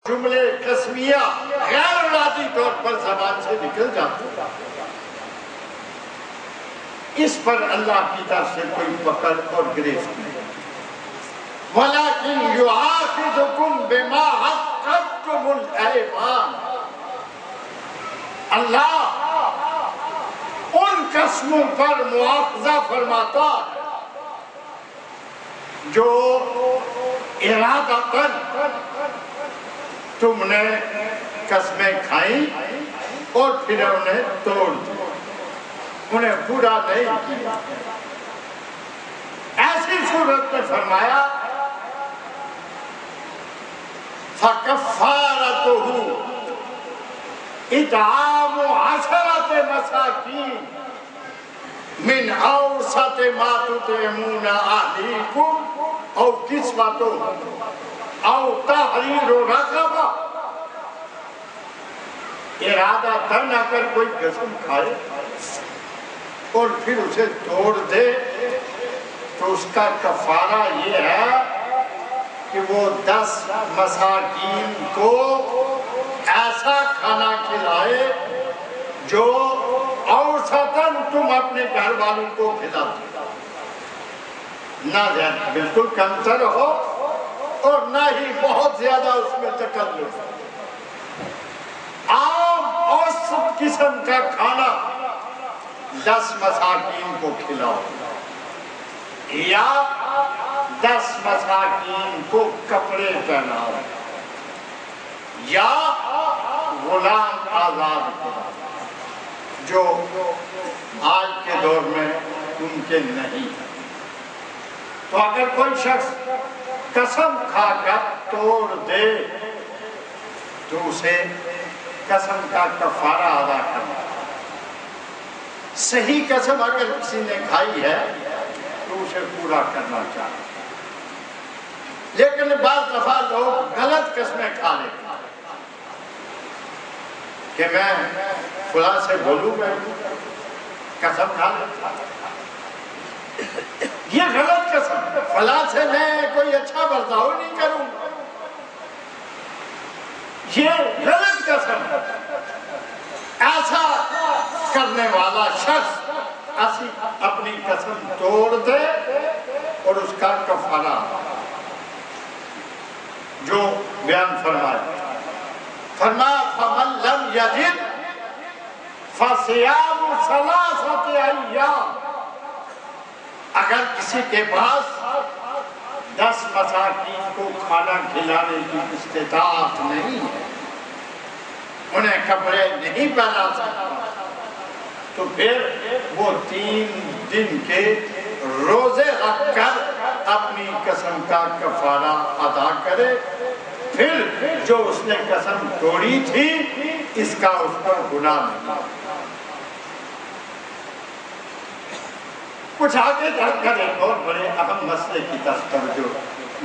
جملے قسمیہ غیر ارادی طور پر زبان سے نکل جاتے، اس پر اللہ کی طرف سے کوئی پکڑ اور گرفت نہیں۔ وَلَكِنْ يُعَاقِبُكُمْ بِمَا عَقَّدتُّمُ الْأَيْمَانَ، اللہ ان قسموں پر مواخذہ فرماتا ہے جو ارادتاً تم نے قسمیں کھائیں اور پھر انہیں توڑ دیا، انہیں پورا نہیں کیا۔ ایسی صورت میں فرمایا فَكَفَّارَتُهُ اِطْعَامُ عَشَرَةِ مَسَاكِينَ مِنْ أَوْسَطِ مَا تُطْعِمُونَ أَهْلِيكُمْ أَوْ كِسْوَتُهُمْ أَوْ تَحْرِيرُ رَقَبَةٍ۔ ارادہ تن اگر کوئی قسم کھائے اور پھر اسے توڑ دے تو اس کا کفارہ یہ ہے کہ وہ 10 مساکین کو ایسا کھانا کھلائے جو اوسطاً تم اپنے گھر والوں کو کھلاتے، نہ زیادہ بالکل کمتر ہو اور نہ ہی بہت زیادہ اس میں تکلف۔ عام اوسط قسم کا کھانا 10 مساکین کو کھلاؤ، یا 10 مساکین کو کپڑے پہناؤ، یا غلام آزاد کرو، جو آج کے دور میں ممکن نہیں ہے۔ تو اگر کوئی شخص قسم کھا کر توڑ دے تو اسے قسم کا کفارہ ادا کرنا۔ صحیح قسم اگر کسی نے کھائی ہے تو اسے پورا کرنا چاہیے، لیکن بعض دفعہ لوگ غلط قسمیں کھا لیتے ہیں کہ میں فلاں سے بولوں گا قسم کھا لیتا، یہ غلط قسم، فلاں سے میں کوئی اچھا برتاؤ نہیں کروں، یہ غلط قسم۔ ایسا کرنے والا شخص اپنی قسم توڑ دے اور اس کا کفارہ جو بیان فرمایا، فرمایا فَمَن لَّمْ يَجِدْ فَصِيَامُ ثَلَاثَةِ أَيَّامٍ، اگر کسی کے پاس 10 مساکین کو کھانا کھلانے کی استطاعت نہیں ہے، انہیں کپڑے نہیں پہنا سکتا، تو پھر وہ 3 دن کے روزے رکھ کر اپنی قسم کا کفارہ ادا کرے، پھر جو اس نے قسم توڑی تھی اس کا اس پر گناہ نہیں۔ کچھ آگے چل کر ایک اور بڑے اہم مسئلے کی طرف توجہ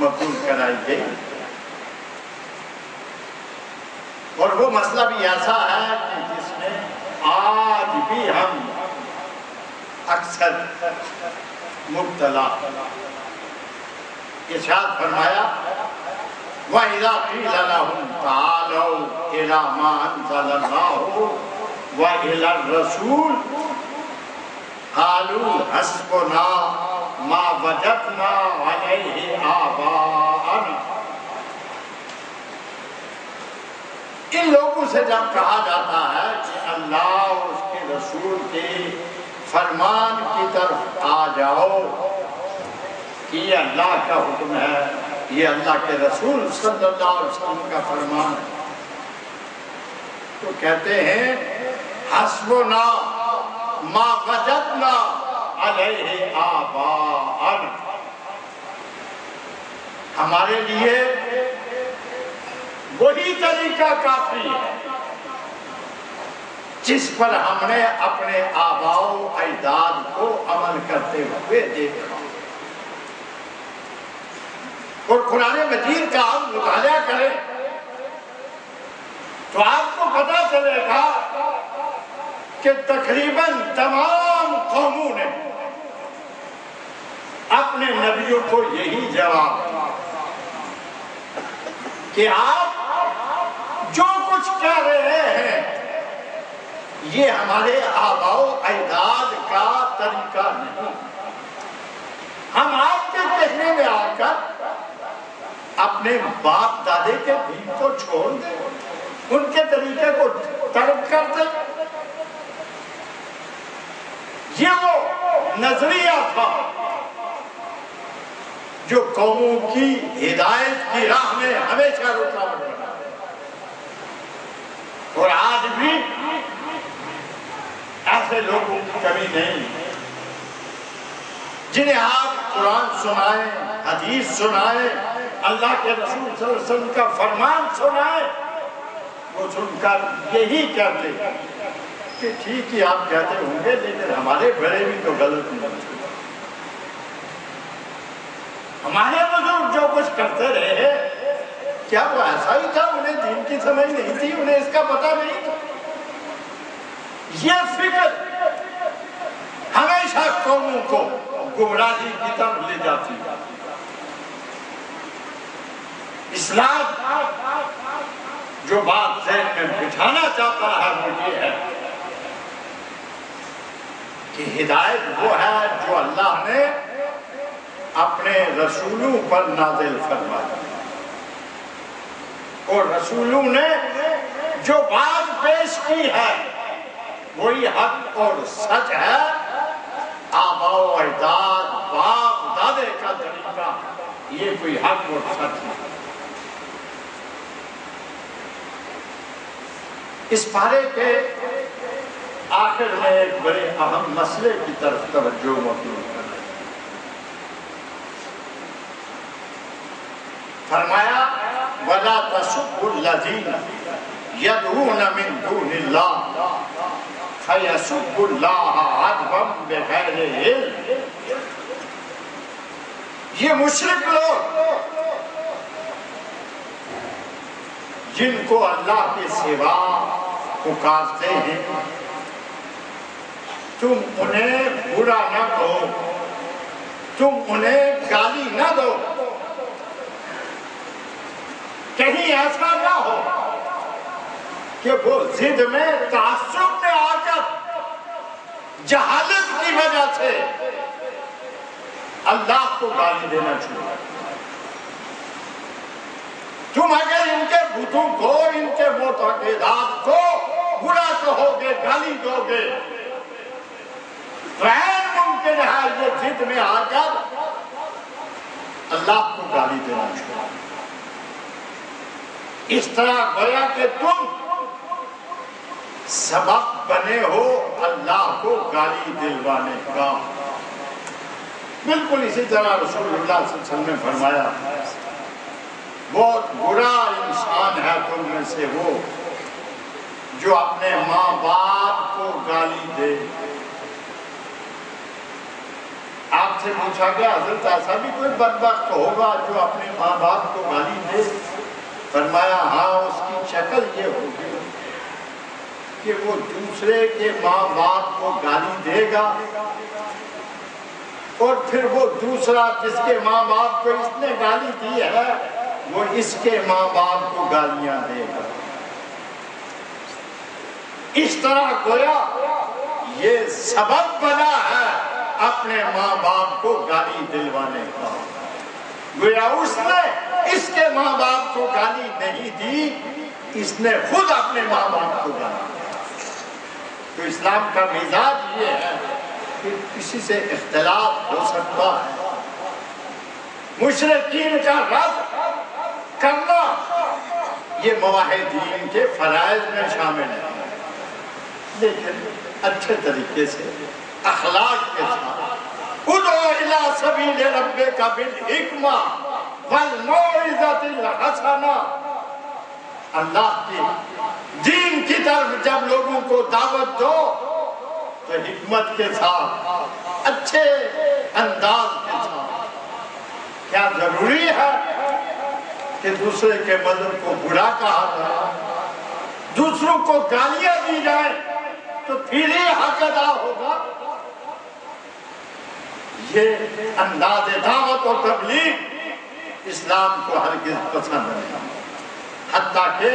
مبذول کرائی گئی، اور وہ مسئلہ بھی ایسا ہے کہ جس میں آج بھی ہم اکثر مبتلا۔ ارشاد فرمایا وَإِذَا قِيلَ لَهُمْ تَعَالَوْا إِلَى مَا أَنزَلَ اللَّهُ وَإِلَى الرَّسُولِ قَالُوا حَسْبُنَا مَا وَجَدْنَا عَلَيْهِ آبَاءَنَا۔ ان لوگوں سے جب کہا جاتا ہے کہ اللہ اور اس کے رسول کے فرمان کی طرف آ جاؤ، کہ یہ اللہ کا حکم ہے، یہ اللہ کے رسول صلی اللہ علیہ وسلم کا فرمان ہے، تو کہتے ہیں حسبنا ما وجدنا علیہ آباءنا، ہمارے لیے وہی طریقہ کافی ہے جس پر ہم نے اپنے آباء و اجداد کو عمل کرتے ہوئے دیکھا۔ اور قرآن مجید کا ہم مطالعہ کریں تو آپ کو پتہ چلے گا کہ تقریباً تمام قوموں نے اپنے نبیوں کو یہی جواب دیا کہ آپ کہہ رہے ہیں یہ ہمارے آباء و اجداد کا طریقہ نہیں. ہم آپ کے کہنے میں آ کر اپنے باپ دادے کے دین کو چھوڑ دیں, ان کے طریقے کو ترک کر دیں. یہ وہ نظریہ تھا جو قوموں کی ہدایت کی راہ میں ہمیشہ رکاوٹ بنا, اور آج بھی ایسے لوگوں کی کمی نہیں جنہیں آپ قرآن سنائیں, حدیث سنائیں, اللہ کے رسول صلی اللہ علیہ وسلم کا فرمان سنائیں, وہ سن کر یہی کہتے کہ ٹھیک ہی آپ کہتے ہوں گے لیکن ہمارے بڑے بھی تو غلط نہیں, ہمارے بزرگ جو کچھ کرتے رہے کیا وہ ایسا ہی تھا, انہیں دین کی سمجھ نہیں تھی, انہیں اس کا پتہ نہیں تھا. یہ فکر ہمیشہ قوموں کو گمراہی کی طرف لے جاتی ہے. اسلام جو بات ذہن میں بٹھانا چاہتا ہے وہ یہ ہے کہ ہدایت وہ ہے جو اللہ نے اپنے رسولوں پر نازل فرمائی, اور رسولوں نے جو بات پیش کی ہے وہی حق اور سچ ہے. آباء و اجداد, باپ دادے کا طریقہ یہ کوئی حق اور سچ نہیں. اس پارے کے آخر میں ایک بڑے اہم مسئلے کی طرف توجہ مبذول کریں. فرمایا وَلَا تَسُبُّوا الَّذِينَ يَدْعُونَ مِن دُونِ اللَّهِ فَيَسُبُّوا اللَّهَ عَدْوًا بِغَيْرِ عِلْمٍ. یہ مشرک لوگ جن کو اللہ کے سوا پکارتے ہیں تم انہیں برا نہ کہو, تم انہیں گالی نہ دو, کہیں ایسا نہ ہو کہ وہ ضد میں تعصب میں آ کر جہالت کی وجہ سے اللہ کو گالی دینا چھوڑے. تم اگر ان کے بتوں کو, ان کے معتقدات کو برا کہو گے, گالی دو گے, غیر ممکن ہے یہ ضد میں آ کر اللہ کو گالی دینا چھوڑے. اس طرح گویا کہ تم سبب بنے ہو اللہ کو گالی دلوانے کا. بالکل اسی طرح رسول اللہ صلی اللہ علیہ وسلم نے فرمایا بہت برا انسان ہے تم میں سے وہ جو اپنے ماں باپ کو گالی دے. آپ سے پوچھا گیا حضرت ایسا بھی کوئی بدبخت ہوگا جو اپنے ماں باپ کو گالی دے؟ فرمایا ہاں, اس کی شکل یہ ہوگی کہ وہ دوسرے کے ماں باپ کو گالی دے گا اور پھر وہ دوسرا جس کے ماں باپ کو اس نے گالی دی ہے وہ اس کے ماں باپ کو گالیاں دے گا. اس طرح گویا یہ سبب بنا ہے اپنے ماں باپ کو گالی دلوانے کا. گویا اس نے اس کے ماں باپ کو گالی نہیں دی, اس نے خود اپنے ماں باپ کو گالی دی. تو اسلام کا مزاج یہ ہے کہ کسی سے اختلاف ہو سکتا ہے, مشرکین کا رد کرنا یہ موحدین کے فرائض میں شامل ہے, لیکن اچھے طریقے سے اخلاق کے ساتھ ادعو الی سبیل ربک بالحکمہ والموعظۃ الحسنہ. اللہ کی دین کی طرف جب لوگوں کو دعوت دو تو حکمت کے ساتھ, اچھے انداز کے ساتھ. کیا ضروری ہے کہ دوسرے کے مذہب کو برا کہا جائے, دوسروں کو گالیاں دی جائیں تو پھر ہی حق ادا ہوگا؟ یہ انداز دعوت و تبلیغ اسلام کو ہرگز پسند نہیں, حتیٰ کہ